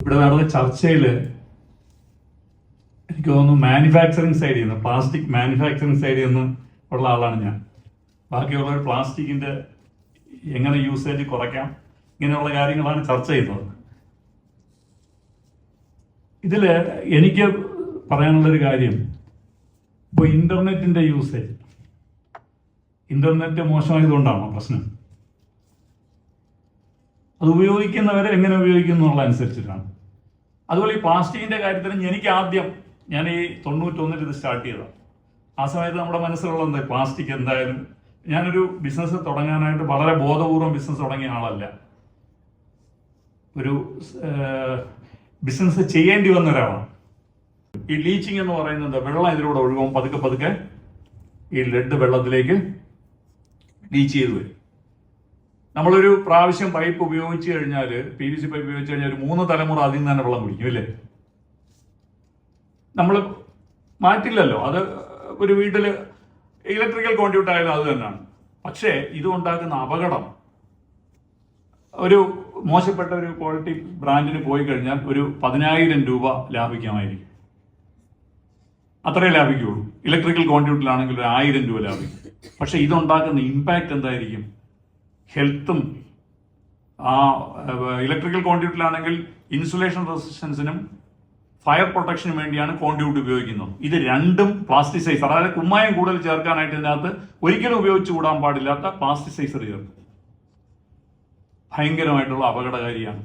ഇവിടെ നടന്ന ചർച്ചയിൽ എനിക്ക് തോന്നുന്നു മാനുഫാക്ചറിങ് സൈഡിൽ നിന്ന്, പ്ലാസ്റ്റിക് മാനുഫാക്ചറിങ് സൈഡിൽ നിന്ന് ഉള്ള ആളാണ് ഞാൻ. ബാക്കിയുള്ള പ്ലാസ്റ്റിക്കിൻ്റെ എങ്ങനെ യൂസേജ് കുറയ്ക്കാം, ഇങ്ങനെയുള്ള കാര്യങ്ങളാണ് ചർച്ച ചെയ്യുന്നത്. ഇതിൽ എനിക്ക് പറയാനുള്ളൊരു കാര്യം, ഇപ്പോൾ ഇൻ്റർനെറ്റിൻ്റെ യൂസേജ്, ഇൻ്റർനെറ്റ് മോശമായതുകൊണ്ടാണോ പ്രശ്നം? അത് ഉപയോഗിക്കുന്നവരെ എങ്ങനെ ഉപയോഗിക്കുന്നു എന്നുള്ള അനുസരിച്ചിട്ടാണ്. അതുപോലെ ഈ പ്ലാസ്റ്റിക്കിൻ്റെ കാര്യത്തിൽ ഞാൻ ഈ 91 ഇത് സ്റ്റാർട്ട് ചെയ്തതാണ്. ആ സമയത്ത് നമ്മുടെ മനസ്സിലുള്ള എന്താ, പ്ലാസ്റ്റിക് എന്തായാലും, ഞാനൊരു ബിസിനസ് തുടങ്ങാനായിട്ട് വളരെ ബോധപൂർവം ബിസിനസ് തുടങ്ങിയ ആളല്ല. ഒരു ബിസിനസ് ചെയ്യേണ്ടി വന്ന ഒരാളാണ്. ഈ ലീച്ചിങ് എന്ന് പറയുന്നത് വെള്ളം ഇതിലൂടെ ഒഴുകും, പതുക്കെ പതുക്കെ ഈ ലെഡ് വെള്ളത്തിലേക്ക് ലീച്ച് ചെയ്ത് വരും. നമ്മളൊരു പ്രാവശ്യം പൈപ്പ് ഉപയോഗിച്ച് കഴിഞ്ഞാൽ, PVC പൈപ്പ് ഉപയോഗിച്ച് കഴിഞ്ഞാൽ ഒരു 3 തലമുറ അതിൽ നിന്ന് തന്നെ വെള്ളം കുടിക്കും അല്ലേ? നമ്മൾ മാറ്റില്ലല്ലോ. അത് ഒരു വീട്ടിൽ ഇലക്ട്രിക്കൽ കോൺഡ്യൂട്ട് ആയാലും അത് തന്നെയാണ്. പക്ഷേ ഇതുണ്ടാക്കുന്ന അപകടം, ഒരു മോശപ്പെട്ട ഒരു ക്വാളിറ്റി ബ്രാൻഡിന് പോയി കഴിഞ്ഞാൽ ഒരു 10,000 രൂപ ലാഭിക്കാമായിരിക്കും. അത്രേ ലാഭിക്കുള്ളൂ. ഇലക്ട്രിക്കൽ കോൺഡ്യൂട്ടിലാണെങ്കിൽ ഒരു 1000 രൂപ ലാഭിക്കും. പക്ഷെ ഇതുണ്ടാക്കുന്ന ഇമ്പാക്റ്റ് എന്തായിരിക്കും? ഹെൽത്തും, ഇലക്ട്രിക്കൽ കോൺഡ്യൂട്ടിലാണെങ്കിൽ ഇൻസുലേഷൻ റെസിസ്റ്റൻസിനും ഫയർ പ്രൊട്ടക്ഷനും വേണ്ടിയാണ് കോൺഡ്യൂട്ട് ഉപയോഗിക്കുന്നത്. ഇത് രണ്ടും പ്ലാസ്റ്റിസൈസർ, അതായത് കുമ്മായം കൂടുതൽ ചേർക്കാനായിട്ട് ഇതിനകത്ത് ഒരിക്കലും ഉപയോഗിച്ച് കൂടാൻ പാടില്ലാത്ത പ്ലാസ്റ്റിസൈസർ ചേർക്കും. ഭയങ്കരമായിട്ടുള്ള അപകടകാരിയാണ്.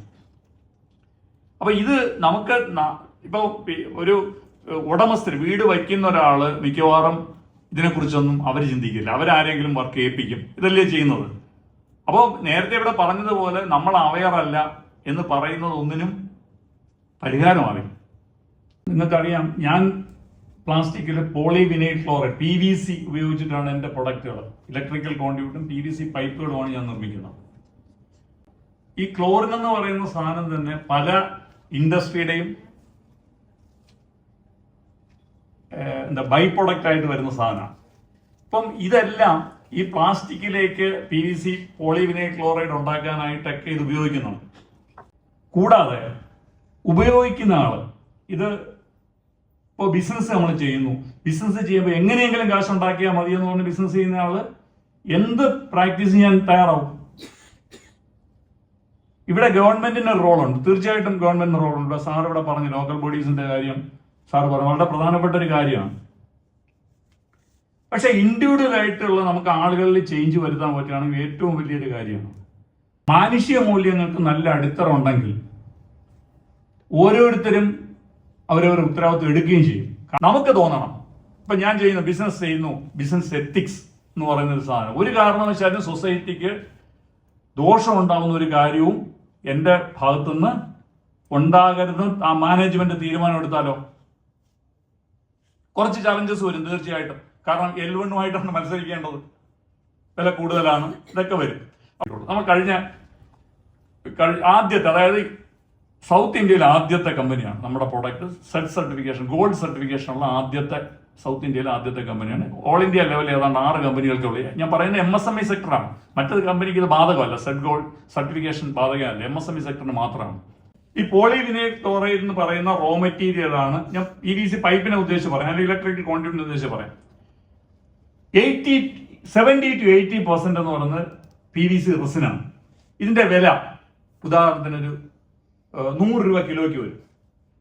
അപ്പൊ ഇത് നമുക്ക് ഇപ്പോൾ ഒരു ഉടമസ്ഥർ വീട് വയ്ക്കുന്ന ഒരാള് മിക്കവാറും ഇതിനെക്കുറിച്ചൊന്നും അവർ ചിന്തിക്കില്ല. അവരാരെങ്കിലും വർക്ക് ഏൽപ്പിക്കും. ഇതല്ലേ ചെയ്യുന്നത്. അപ്പോൾ നേരത്തെ ഇവിടെ പറഞ്ഞതുപോലെ നമ്മൾ അവെയർ അല്ല എന്ന് പറയുന്നത് ഒന്നിനും പരിഹാരമാവില്ല. നിങ്ങൾക്കറിയാം, ഞാൻ പ്ലാസ്റ്റിക്കിൽ പോളിവിനൈൽ ക്ലോറൈഡ് PVC ഉപയോഗിച്ചിട്ടാണ് എൻ്റെ പ്രൊഡക്റ്റുകൾ, ഇലക്ട്രിക്കൽ കോൺഡ്യൂട്ടും PVC പൈപ്പുകളുമാണ് ഞാൻ നിർമ്മിക്കുന്നത്. ഈ ക്ലോറിൻ എന്ന് പറയുന്ന സാധനം തന്നെ പല ഇൻഡസ്ട്രിയുടെയും ബൈ പ്രൊഡക്റ്റ് ആയിട്ട് വരുന്ന സാധനമാണ്. അപ്പം ഇതെല്ലാം ഈ പ്ലാസ്റ്റിക്കിലേക്ക് PVC പോളിവിനൈൽ ക്ലോറൈഡ് ഉണ്ടാക്കാനായിട്ടൊക്കെ ഇത് ഉപയോഗിക്കുന്നുണ്ട്. കൂടാതെ ഉപയോഗിക്കുന്ന ആള് ഇത് ഇപ്പോൾ ബിസിനസ് നമ്മൾ ചെയ്യുന്നു, ബിസിനസ് ചെയ്യുമ്പോൾ എങ്ങനെയെങ്കിലും കാശ് ഉണ്ടാക്കിയാൽ മതി എന്ന് പറഞ്ഞ് ബിസിനസ് ചെയ്യുന്ന ആള് എന്ത് പ്രാക്ടീസ് ചെയ്യാൻ തയ്യാറാവും? ഇവിടെ ഗവൺമെന്റിന് റോളുണ്ട്, തീർച്ചയായിട്ടും ഗവൺമെന്റിന് റോളുണ്ട്. സാർ ഇവിടെ പറഞ്ഞു ലോക്കൽ ബോഡീസിന്റെ കാര്യം, സാർ പറഞ്ഞു വളരെ പ്രധാനപ്പെട്ട ഒരു കാര്യമാണ്. പക്ഷെ ഇൻഡിവിജ്വൽ ആയിട്ടുള്ള നമുക്ക് ആളുകളിൽ ചേഞ്ച് വരുത്താൻ പറ്റുകയാണെങ്കിൽ ഏറ്റവും വലിയൊരു കാര്യമാണ്. മാനുഷിക മൂല്യങ്ങൾക്ക് നല്ല അടിത്തറ ഉണ്ടെങ്കിൽ ഓരോരുത്തരും അവരവരുടെ ഉത്തരവാദിത്വം എടുക്കുകയും ചെയ്യും. നമുക്ക് തോന്നണം, ഇപ്പൊ ഞാൻ ചെയ്യുന്നു ബിസിനസ് എത്തിക്സ് എന്ന് പറയുന്ന ഒരു സാധനം, ഒരു കാരണവശാലും സൊസൈറ്റിക്ക് ദോഷം ഉണ്ടാകുന്ന ഒരു കാര്യവും എൻ്റെ ഭാഗത്തുനിന്ന് ഉണ്ടാകരുത്. ആ മാനേജ്മെന്റ് തീരുമാനം എടുത്താലോ കുറച്ച് ചലഞ്ചസ് വരും തീർച്ചയായിട്ടും. കാരണം L1-ഉമായിട്ടാണ് മത്സരിക്കേണ്ടത്, വില കൂടുതലാണ്, ഇതൊക്കെ വരും. നമ്മൾ ആദ്യത്തെ, അതായത് സൗത്ത് ഇന്ത്യയിലെ ആദ്യത്തെ കമ്പനിയാണ് നമ്മുടെ product set certification, gold certification ഉള്ള ആദ്യത്തെ, സൗത്ത് ഇന്ത്യയിലെ ആദ്യത്തെ കമ്പനിയാണ്. ഓൾ ഇന്ത്യ ലെവലിൽ ഏതാണ്ട് 6 കമ്പനികൾക്കുള്ള. ഞാൻ പറയുന്നത് MSME സെക്ടറാണ്. മറ്റൊരു കമ്പനിക്ക് ഇത് ബാധകമല്ല, സെറ്റ് ഗോൾഡ് സർട്ടിഫിക്കേഷൻ ബാധകമല്ല, MSME സെക്ടറിന് മാത്രമാണ്. ഈ പോളിവിനൈൽ ക്ലോറൈഡ് എന്ന് പറയുന്ന റോ മെറ്റീരിയൽ ആണ്. ഞാൻ PVC പൈപ്പിനെ ഉദ്ദേശിച്ച് പറയാം, അല്ലെങ്കിൽ ഇലക്ട്രിക്കൽ കോൺഡ്യൂട്ടിനെ ഉദ്ദേശിച്ച് പറയാം. 70 to 80% എന്ന് പറയുന്നത് PVC റെസിനാണ്. ഇതിന്റെ വില ഉദാഹരണത്തിനൊരു 100 രൂപ കിലോയ്ക്ക് വരും.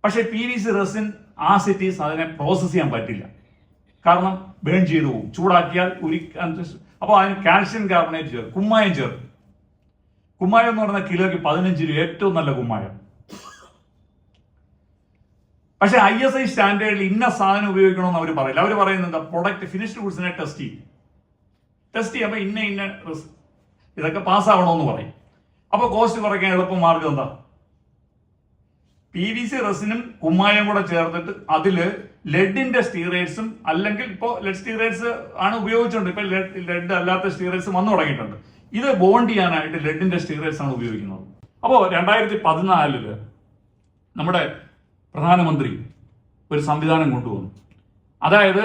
പക്ഷെ PVC റെസിൻ ആസിറ്റീസ് അതിനെ പ്രോസസ് ചെയ്യാൻ പറ്റില്ല, കാരണം ബേൺ ചെയ്തു പോകും. ചൂടാക്കിയാൽ അപ്പോൾ അതിന് കാൽഷ്യം കാർബണേറ്റ് ചേർക്കും, കുമ്മായം ചേർക്കും. കുമ്മായം എന്ന് പറയുന്ന കിലോയ്ക്ക് 15 രൂപ, ഏറ്റവും നല്ല കുമ്മായം. പക്ഷെ ISI സ്റ്റാൻഡേർഡിൽ ഇന്ന സാധനം ഉപയോഗിക്കണമെന്ന് അവർ പറയില്ല. അവർ പറയുന്നത് പ്രൊഡക്റ്റ് ഫിനിഷ്ഡ് ഗുഡ്സിനെ ടെസ്റ്റ് ചെയ്യുമ്പോൾ ഇന്ന ഇതൊക്കെ പാസ്സാവണമെന്ന് പറയും. അപ്പോൾ കോസ്റ്റ് കുറയ്ക്കാൻ എളുപ്പം മാർഗം എന്താ? PVC റെസിനും കുമ്മായം കൂടെ ചേർത്തിട്ട് അതില് ലെഡിന്റെ സ്റ്റീറേറ്റ്സും, അല്ലെങ്കിൽ ഇപ്പോൾ ലെഡ് സ്റ്റീറേറ്റ്സ് ആണ് ഉപയോഗിച്ചുകൊണ്ട്, ഇപ്പൊ ലെഡ് അല്ലാത്ത സ്റ്റീറേറ്റ്സ് വന്നു തുടങ്ങിയിട്ടുണ്ട്. ഇത് ബോണ്ട് ചെയ്യാനായിട്ട് ലെഡിന്റെ സ്റ്റീറേറ്റ്സ് ആണ് ഉപയോഗിക്കുന്നത്. അപ്പോൾ 2014 നമ്മുടെ പ്രധാനമന്ത്രി ഒരു സംവിധാനം കൊണ്ടുവന്നു. അതായത്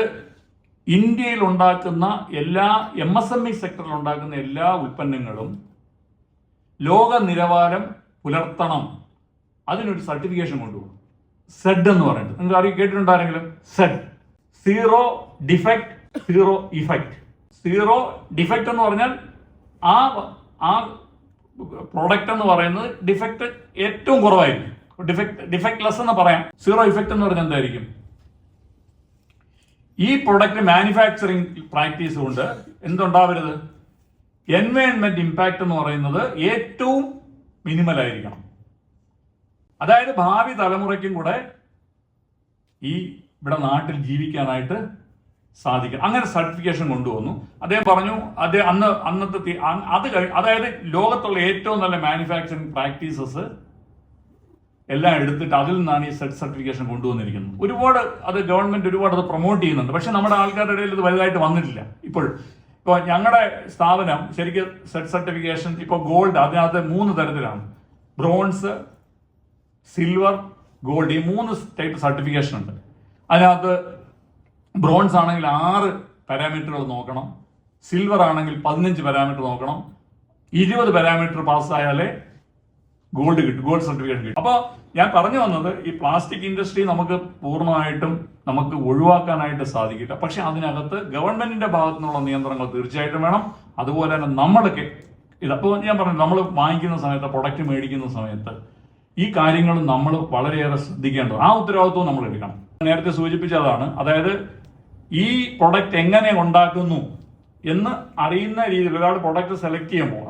ഇന്ത്യയിൽ ഉണ്ടാക്കുന്ന എല്ലാ MSME സെക്ടറിൽ ഉണ്ടാക്കുന്ന എല്ലാ ഉൽപ്പന്നങ്ങളും ലോക നിലവാരം പുലർത്തണം. അതിനൊരു സർട്ടിഫിക്കേഷൻ കൊണ്ടുപോകും. സെഡ് എന്ന് പറയുന്നത് നിങ്ങൾക്ക് കേട്ടിട്ടുണ്ടാരെങ്കിലും? Zed, zero defect zero effect. Zero defect എന്ന് പറഞ്ഞാൽ ആ പ്രോഡക്റ്റ് എന്ന് പറയുന്നത് ഡിഫക്റ്റ് ഏറ്റവും കുറവായിരിക്കും. ഡിഫക്ട് ലെസ് എന്ന് പറയാം. സീറോ ഇഫക്റ്റ് എന്ന് പറഞ്ഞാൽ എന്തായിരിക്കും? ഈ പ്രൊഡക്റ്റ് മാനുഫാക്ചറിങ് പ്രാക്ടീസ് കൊണ്ട് എന്തുണ്ടാവരുത്? എൻവയോൺമെന്റ് ഇമ്പാക്ട് എന്ന് പറയുന്നത് ഏറ്റവും മിനിമൽ ആയിരിക്കണം. അതായത് ഭാവി തലമുറയ്ക്കും കൂടെ ഇവിടെ നാട്ടിൽ ജീവിക്കാനായിട്ട് സാധിക്കും. അങ്ങനെ സർട്ടിഫിക്കേഷൻ കൊണ്ടുവന്നു. അദ്ദേഹം പറഞ്ഞു, അതായത് ലോകത്തുള്ള ഏറ്റവും നല്ല മാനുഫാക്ചറിങ് പ്രാക്ടീസസ് എല്ലാം എടുത്തിട്ട് അതിൽ നിന്നാണ് ഈ സെഡ് സർട്ടിഫിക്കേഷൻ കൊണ്ടുവന്നിരിക്കുന്നത്. ഒരുപാട് ഗവൺമെന്റ് ഒരുപാട് അത് പ്രൊമോട്ട് ചെയ്യുന്നുണ്ട്. പക്ഷെ നമ്മുടെ ആൾക്കാരുടെ ഇടയിൽ ഇത് വലുതായിട്ട് വന്നിട്ടില്ല. ഇപ്പോൾ ഞങ്ങളുടെ സ്ഥാപനം ശരിക്കും സെഡ് സർട്ടിഫിക്കേഷൻ ഇപ്പോൾ ഗോൾഡ്, അതിനകത്ത് 3 തരത്തിലാണ്: ബ്രോൺസ്, സിൽവർ, ഗോൾഡ്. ഈ 3 ടൈപ്പ് സർട്ടിഫിക്കേഷൻ ഉണ്ട്. അതിനകത്ത് ബ്രോൺസ് ആണെങ്കിൽ 6 പാരാമീറ്ററുകൾ നോക്കണം, സിൽവർ ആണെങ്കിൽ 15 പാരാമീറ്റർ നോക്കണം, 20 പാരാമീറ്റർ പാസ്സായാലേ ഗോൾഡ് കിട്ടും, ഗോൾഡ് സർട്ടിഫിക്കറ്റ് കിട്ടും. അപ്പോൾ ഞാൻ പറഞ്ഞു വന്നത്, ഈ പ്ലാസ്റ്റിക് ഇൻഡസ്ട്രി നമുക്ക് പൂർണ്ണമായിട്ടും നമുക്ക് ഒഴിവാക്കാനായിട്ട് സാധിക്കില്ല. പക്ഷെ അതിനകത്ത് ഗവൺമെന്റിന്റെ ഭാഗത്തു നിന്നുള്ള നിയന്ത്രണങ്ങൾ തീർച്ചയായിട്ടും വേണം. അതുപോലെ തന്നെ നമ്മളൊക്കെ അപ്പോൾ ഞാൻ പറഞ്ഞു, നമ്മൾ വാങ്ങിക്കുന്ന സമയത്ത്, പ്രൊഡക്റ്റ് മേടിക്കുന്ന സമയത്ത് ഈ കാര്യങ്ങൾ നമ്മൾ വളരെയേറെ ശ്രദ്ധിക്കേണ്ടത്, ആ ഉത്തരവാദിത്വം നമ്മൾ എടുക്കണം. നേരത്തെ സൂചിപ്പിച്ചതാണ്. അതായത് ഈ പ്രൊഡക്റ്റ് എങ്ങനെ ഉണ്ടാക്കുന്നു എന്ന് അറിയുന്ന രീതിയിൽ ഒരാൾ പ്രൊഡക്റ്റ് സെലക്ട് ചെയ്യുമ്പോൾ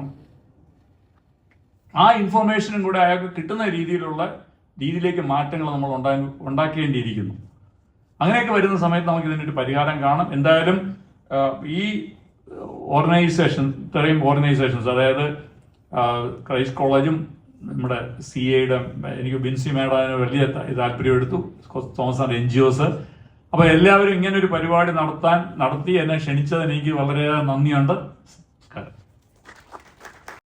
ആ ഇൻഫർമേഷനും കൂടെ അയാൾക്ക് കിട്ടുന്ന രീതിയിലേക്ക് മാറ്റങ്ങൾ നമ്മൾ ഉണ്ടാക്കേണ്ടിയിരിക്കുന്നു. അങ്ങനെയൊക്കെ വരുന്ന സമയത്ത് നമുക്ക് ഇതിനൊരു പരിഹാരം കാണാം. എന്തായാലും ഈ ഇത്രയും ഓർഗനൈസേഷൻസ്, അതായത് ക്രൈസ്റ്റ് കോളേജും നമ്മുടെ CAയുടെ എനിക്ക് ബിൻസി മേഡം വലിയ താല്പര്യം എടുത്തു, തോമസ് ആൻഡ് NGOs. അപ്പോൾ എല്ലാവരും ഇങ്ങനെ ഒരു പരിപാടി നടത്തി എന്നെ ക്ഷണിച്ചതിന് എനിക്ക് വളരെയേറെ നന്ദിയുണ്ട്.